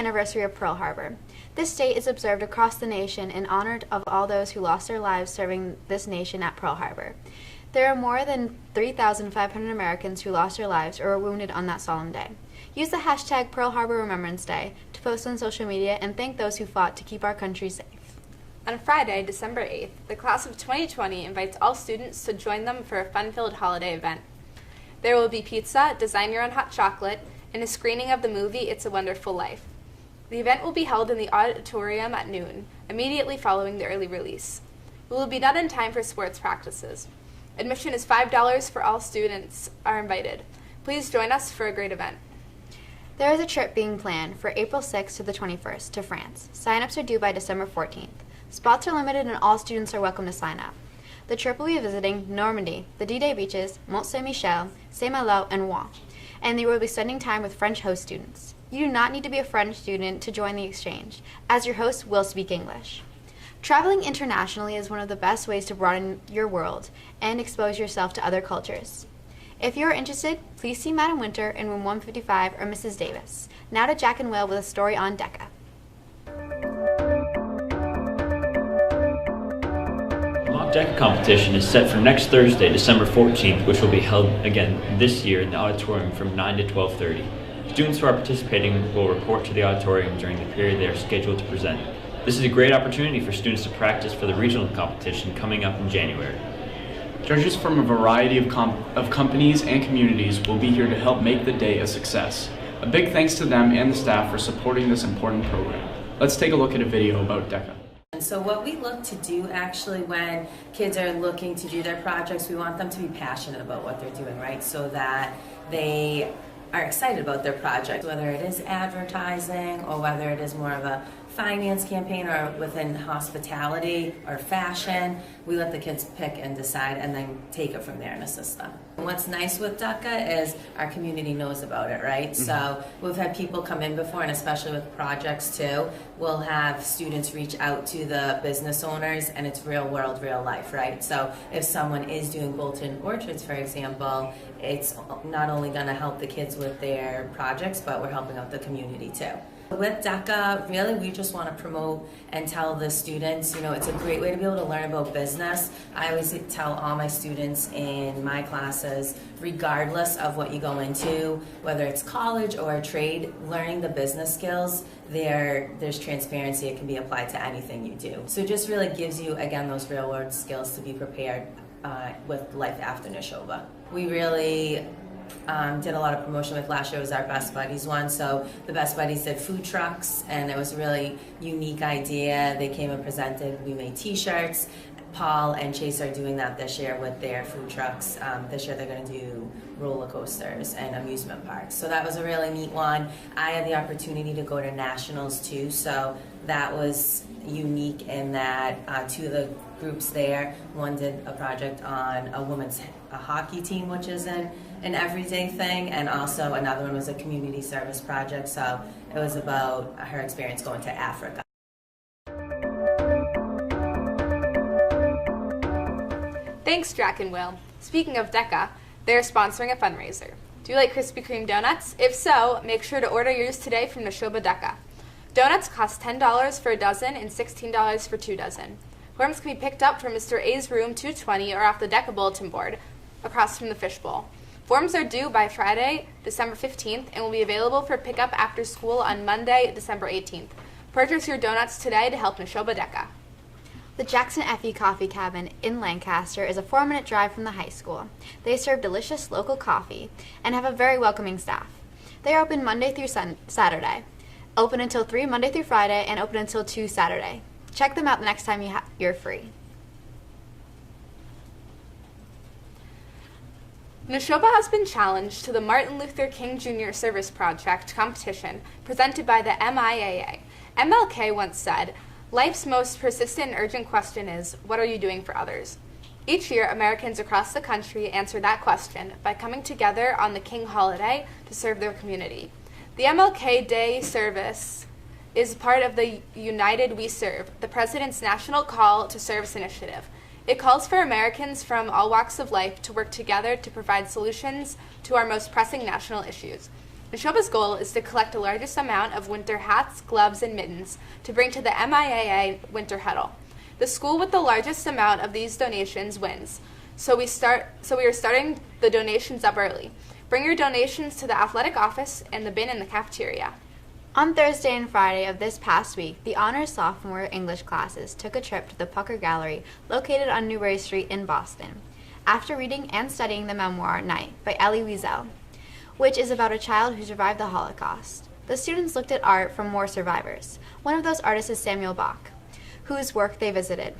anniversary of Pearl Harbor. This date is observed across the nation in honor of all those who lost their lives serving this nation at Pearl Harbor. There are more than 3,500 Americans who lost their lives or were wounded on that solemn day. Use the hashtag Pearl Harbor Remembrance Day to post on social media and thank those who fought to keep our country safe. On Friday, December 8th, the class of 2020 invites all students to join them for a fun-filled holiday event. There will be pizza, design your own hot chocolate, and a screening of the movie It's a Wonderful Life. The event will be held in the auditorium at noon, immediately following the early release. It will be done in time for sports practices. Admission is $5 for all students are invited. Please join us for a great event. There is a trip being planned for April 6th to the 21st to France. Sign-ups are due by December 14th. Spots are limited and all students are welcome to sign up. The trip will be visiting Normandy, the D-Day beaches, Mont Saint-Michel, Saint-Malo, and Rouen, and they will be spending time with French host students. You do not need to be a French student to join the exchange, as your host will speak English. Traveling internationally is one of the best ways to broaden your world and expose yourself to other cultures. If you are interested, please see Madam Winter in room 155 or Mrs. Davis. Now to Jack and Will with a story on DECA. The mock DECA competition is set for next Thursday, December 14th, which will be held again this year in the auditorium from 9 to 12:30. Students who are participating will report to the auditorium during the period they are scheduled to present. This is a great opportunity for students to practice for the regional competition coming up in January. Judges from a variety of companies and communities will be here to help make the day a success. A big thanks to them and the staff for supporting this important program. Let's take a look at a video about DECA. And so what we look to do actually when kids are looking to do their projects, we want them to be passionate about what they're doing, right? So that they are excited about their project, whether it is advertising or whether it is more of a finance campaign or within hospitality or fashion. We let the kids pick and decide and then take it from there and assist them. And what's nice with DECA is our community knows about it, right? Mm-hmm. So we've had people come in before, and especially with projects too, we'll have students reach out to the business owners, and it's real world, real life, right? So if someone is doing Bolton Orchards, for example, it's not only going to help the kids with their projects, but we're helping out the community too. With DECA, really, we just want to promote and tell the students, it's a great way to be able to learn about business. I always tell all my students in my classes, regardless of what you go into, whether it's college or a trade, learning the business skills, there's transparency. It can be applied to anything you do. So it just really gives you, again, those real world skills to be prepared with life after Neshoba. We really did a lot of promotion with last year. Was our Best Buddies one. So the Best Buddies did food trucks, and it was a really unique idea. They came and presented. We made t-shirts. Paul and Chase are doing that this year with their food trucks. This year they're going to do roller coasters and amusement parks. So that was a really neat one. I had the opportunity to go to nationals too, so that was unique in that two of the groups there, one did a project on a women's hockey team, which is an everyday thing, and also another one was a community service project, so it was about her experience going to Africa. Thanks, Jack and Will. Speaking of DECA, they're sponsoring a fundraiser. Do you like Krispy Kreme donuts? If so, make sure to order yours today from Neshoba DECA. Donuts cost $10 for a dozen and $16 for 2 dozen. Forms can be picked up from Mr. A's room 220 or off the DECA bulletin board across from the fishbowl. Forms are due by Friday, December 15th, and will be available for pickup after school on Monday, December 18th. Purchase your donuts today to help Neshoba DECA. The Jackson Effie Coffee Cabin in Lancaster is a 4-minute drive from the high school. They serve delicious local coffee and have a very welcoming staff. They are open Monday through Saturday, open until 3 Monday through Friday, and open until 2 Saturday. Check them out the next time you're free. Neshoba has been challenged to the Martin Luther King Jr. Service Project competition presented by the MIAA. MLK once said, "Life's most persistent and urgent question is, what are you doing for others?" Each year, Americans across the country answer that question by coming together on the King holiday to serve their community. The MLK Day service is part of the United We Serve, the President's National Call to Service initiative. It calls for Americans from all walks of life to work together to provide solutions to our most pressing national issues. Neshoba's goal is to collect the largest amount of winter hats, gloves, and mittens to bring to the MIAA Winter Huddle. The school with the largest amount of these donations wins. So we are starting the donations up early. Bring your donations to the athletic office and the bin in the cafeteria. On Thursday and Friday of this past week, the honors sophomore English classes took a trip to the Pucker Gallery located on Newbury Street in Boston, after reading and studying the memoir Night by Elie Wiesel, which is about a child who survived the Holocaust. The students looked at art from war survivors. One of those artists is Samuel Bach, whose work they visited.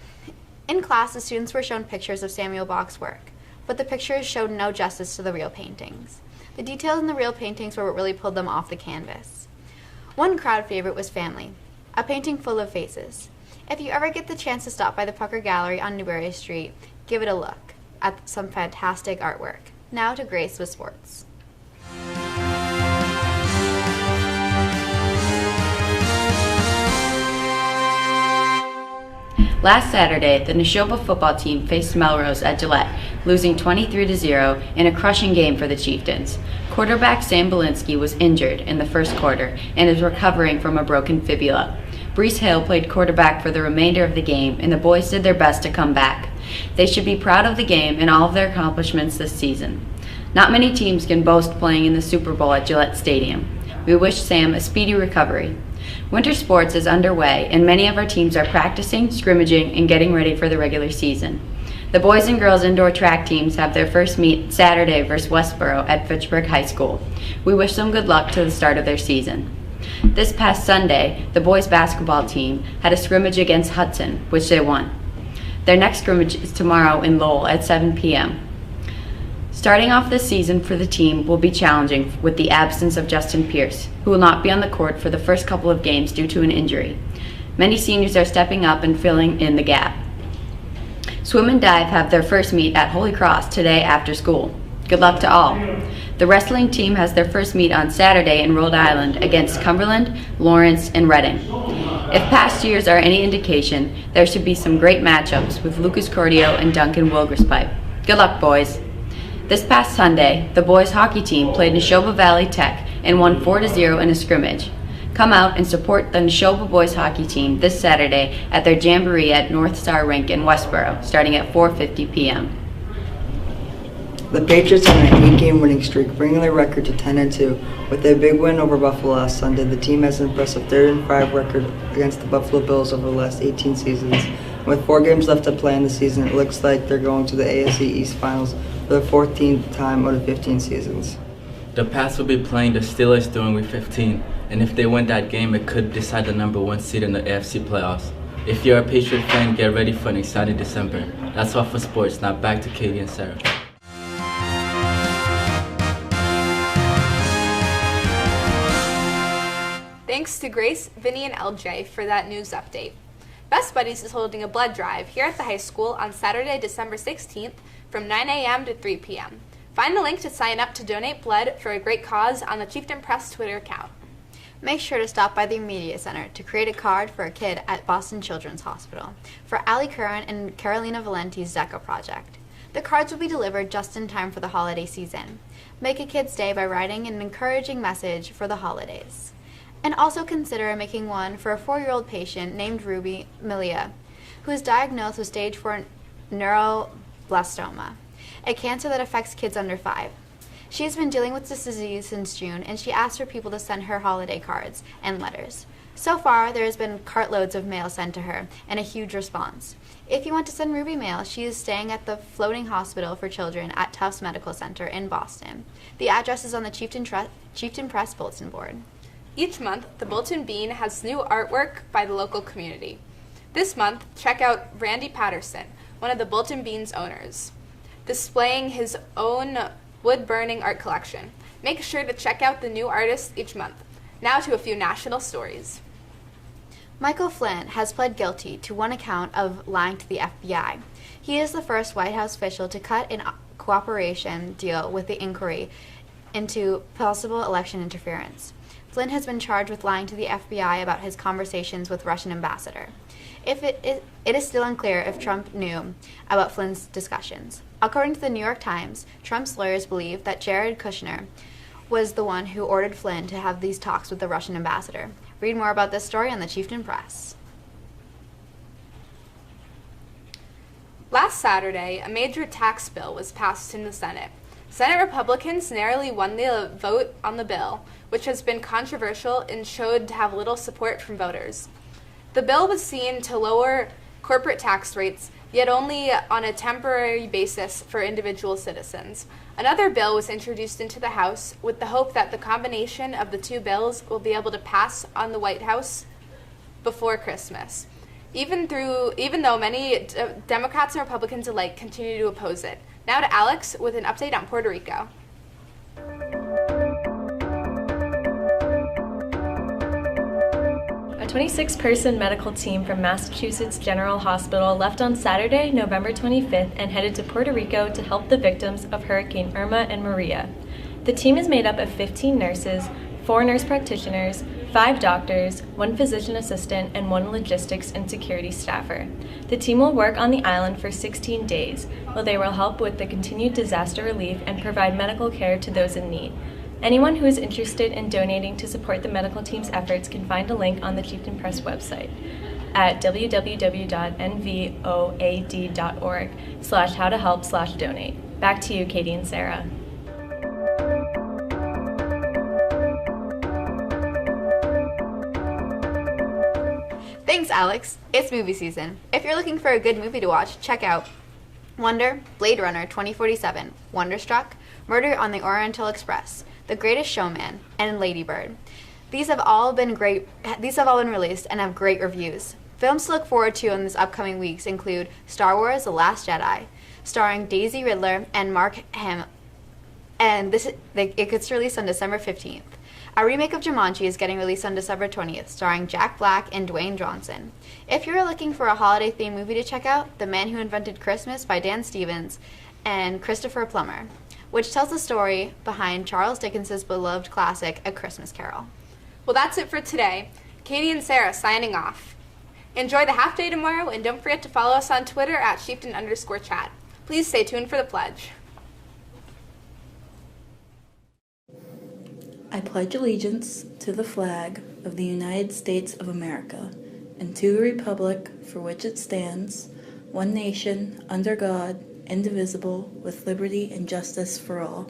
In class, the students were shown pictures of Samuel Bach's work, but the pictures showed no justice to the real paintings. The details in the real paintings were what really pulled them off the canvas. One crowd favorite was Family, a painting full of faces. If you ever get the chance to stop by the Pucker Gallery on Newbury Street, give it a look at some fantastic artwork. Now to Grace with sports. Last Saturday, the Neshoba football team faced Melrose at Gillette, losing 23-0 in a crushing game for the Chieftains. Quarterback Sam Belinsky was injured in the first quarter and is recovering from a broken fibula. Brees Hill played quarterback for the remainder of the game, and the boys did their best to come back. They should be proud of the game and all of their accomplishments this season. Not many teams can boast playing in the Super Bowl at Gillette Stadium. We wish Sam a speedy recovery. Winter sports is underway, and many of our teams are practicing, scrimmaging, and getting ready for the regular season. The boys and girls indoor track teams have their first meet Saturday versus Westboro at Fitchburg High School. We wish them good luck to the start of their season. This past Sunday, the boys basketball team had a scrimmage against Hudson, which they won. Their next scrimmage is tomorrow in Lowell at 7 p.m. Starting off this season for the team will be challenging with the absence of Justin Pierce, who will not be on the court for the first couple of games due to an injury. Many seniors are stepping up and filling in the gap. Swim and dive have their first meet at Holy Cross today after school. Good luck to all. The wrestling team has their first meet on Saturday in Rhode Island against Cumberland, Lawrence, and Reading. If past years are any indication, there should be some great matchups with Lucas Cordio and Duncan Wilgerspipe. Good luck, boys. This past Sunday, the boys hockey team played Neshoba Valley Tech and won 4-0 in a scrimmage. Come out and support the Neshoba boys hockey team this Saturday at their jamboree at North Star Rink in Westboro, starting at 4:50 p.m. The Patriots are on an 8-game winning streak, bringing their record to 10-2. With a big win over Buffalo last Sunday, the team has an impressive 30-5 record against the Buffalo Bills over the last 18 seasons. With 4 games left to play in the season, it looks like they're going to the AFC East Finals for the 14th time out of 15 seasons. The Pats will be playing the Steelers during Week 15, and if they win that game, it could decide the number 1 seed in the AFC playoffs. If you're a Patriot fan, get ready for an exciting December. That's all for sports. Now back to Katie and Sarah. Thanks to Grace, Vinny, and LJ for that news update. Best Buddies is holding a blood drive here at the high school on Saturday, December 16th from 9 a.m. to 3 p.m. Find the link to sign up to donate blood for a great cause on the Chieftain Press Twitter account. Make sure to stop by the Media Center to create a card for a kid at Boston Children's Hospital for Ali Curran and Carolina Valenti's DECA project. The cards will be delivered just in time for the holiday season. Make a kid's day by writing an encouraging message for the holidays. And also consider making one for a 4-year-old patient named Ruby Milia, who is diagnosed with stage 4 neuroblastoma, a cancer that affects kids under 5. She has been dealing with this disease since June, and she asked for people to send her holiday cards and letters. So far, there has been cartloads of mail sent to her, and a huge response. If you want to send Ruby mail, she is staying at the Floating Hospital for Children at Tufts Medical Center in Boston. The address is on the Chieftain Press bulletin board. Each month, the Bulletin Bean has new artwork by the local community. This month, check out Randy Patterson, one of the Bulletin Bean's owners, displaying his own wood-burning art collection. Make sure to check out the new artists each month. Now to a few national stories. Michael Flynn has pled guilty to one account of lying to the FBI. He is the first White House official to cut a cooperation deal with the inquiry into possible election interference. Flynn has been charged with lying to the FBI about his conversations with Russian ambassador. It is still unclear if Trump knew about Flynn's discussions. According to the New York Times, Trump's lawyers believe that Jared Kushner was the one who ordered Flynn to have these talks with the Russian ambassador. Read more about this story on the Chieftain Press. Last Saturday, a major tax bill was passed in the Senate. Senate Republicans narrowly won the vote on the bill, which has been controversial and showed to have little support from voters. The bill was seen to lower corporate tax rates, yet only on a temporary basis for individual citizens. Another bill was introduced into the House with the hope that the combination of the two bills will be able to pass on the White House before Christmas, even though many Democrats and Republicans alike continue to oppose it. Now to Alex with an update on Puerto Rico. A 26-person medical team from Massachusetts General Hospital left on Saturday, November 25th, and headed to Puerto Rico to help the victims of Hurricane Irma and Maria. The team is made up of 15 nurses, 4 nurse practitioners, 5 doctors, 1 physician assistant, and 1 logistics and security staffer. The team will work on the island for 16 days, where they will help with the continued disaster relief and provide medical care to those in need. Anyone who is interested in donating to support the medical team's efforts can find a link on the Chieftain Press website at www.nvoad.org/howtohelp/donate. Back to you, Katie and Sarah. Thanks, Alex. It's movie season. If you're looking for a good movie to watch, check out Wonder, Blade Runner 2047, Wonderstruck, Murder on the Oriental Express, The Greatest Showman, and Lady Bird. These have all been released and have great reviews. Films to look forward to in this upcoming weeks include Star Wars: The Last Jedi, starring Daisy Ridley and Mark Hamill, and it gets released on December 15th. A remake of Jumanji is getting released on December 20th, starring Jack Black and Dwayne Johnson. If you're looking for a holiday-themed movie to check out, The Man Who Invented Christmas by Dan Stevens and Christopher Plummer, which tells the story behind Charles Dickens' beloved classic, A Christmas Carol. Well, that's it for today. Katie and Sarah signing off. Enjoy the half day tomorrow, and don't forget to follow us on Twitter at Chieftain_chat. Please stay tuned for the pledge. I pledge allegiance to the flag of the United States of America and to the republic for which it stands, one nation, under God, indivisible, with liberty and justice for all.